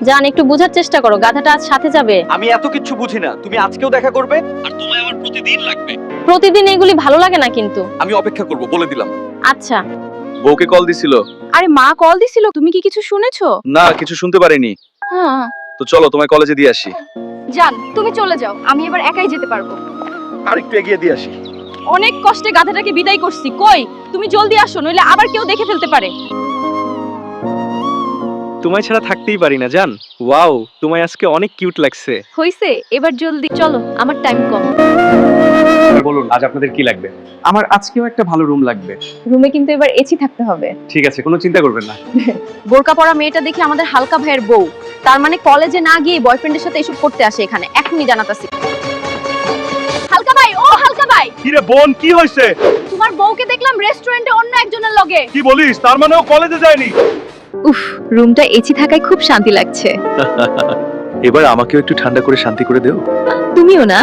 জান, একটু বোঝার চেষ্টা করো, গাধাটা আজ সাথে যাবে। আমি এত কিছু বুঝি না, তুমি আজকেও দেখা করবে আর তোমায় আমার প্রতিদিন লাগবে। প্রতিদিন এগুলি ভালো লাগে না কিন্তু। আমি অপেক্ষা করব, বলে দিলাম। আচ্ছা। বউকে কল দিছিল? আরে মা কল দিছিল, তুমি কি কিছু শুনেছো? না, কিছু শুনতে পারিনি। হ্যাঁ। তো চলো তোমায় কলেজে দিয়ে আসি। জান, তুমি চলে যাও, আমি এবার একাই যেতে পারবো। আর একটু এগিয়ে দিয়ে আসি। অনেক কষ্টে গাধাটাকে বিদায় করছি, কই তুমি জলদি আসো, নইলে আবার কেউ দেখে ফেলতে পারে। তোমায় ছাড়া থাকতেই পারি না জান। ওয়াও, তোমায় আজকে অনেক কিউট লাগছে। হইছে, এবার জলদি চলো, আমার টাইম কম। বলুন আজ আপনাদের কি লাগবে? আমার আজকেও একটা ভালো রুম লাগবে। রুমে কিন্তু এবার এসি থাকতে হবে। ঠিক আছে, কোনো চিন্তা করবেন না। বোরকা পরা মেয়েটা দেখি আমাদের হালকা ভাইয়ের বউ, তার মানে কলেজে না গিয়ে বয়ফ্রেন্ডের সাথে এসব করতে আসে এখানে। এখনই জানাতাছি। হালকা ভাই, ও হালকা ভাই, কি রে বোন, কি হইছে? তোমার বউকে দেখলাম রেস্টুরেন্টে অন্য একজনের লগে। কি বলিস? তার মানে ও কলেজে যায়নি? উফ, রুমটা এসি থাকায় খুব শান্তি লাগছে। এবার আমাকেও একটু ঠান্ডা করে শান্তি করে দেও। তুমিও না?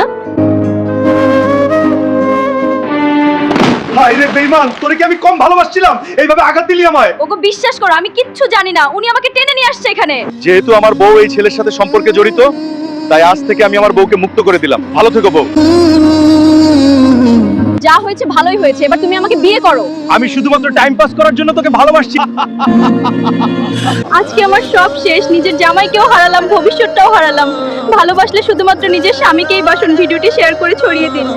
হায় রে বেঈমান, তোরে কি আমি কম ভালোবাসছিলাম? এইভাবে আঘাত দিলি আমায়। ওগো বিশ্বাস করো, আমি কিচ্ছু জানি না, উনি আমাকে টেনে নিয়ে আসছে এখানে। যেহেতু আমার বউ এই ছেলের সাথে সম্পর্কে জড়িত, তাই আজ থেকে আমি আমার বউকে মুক্ত করে দিলাম। ভালো থেকো বউ। যা হয়েছে ভালোই হয়েছে, এবার তুমি আমাকে বিয়ে করো। আমি শুধুমাত্র টাইম পাস করার জন্য তোকে ভালোবাসছি। আজকে আমার সব শেষ, নিজের জামাইকেও হারালাম, ভবিষ্যৎটাও হারালাম। ভালোবাসলে শুধুমাত্র নিজের স্বামীকেই বাসুন। ভিডিওটি শেয়ার করে ছড়িয়ে দিন।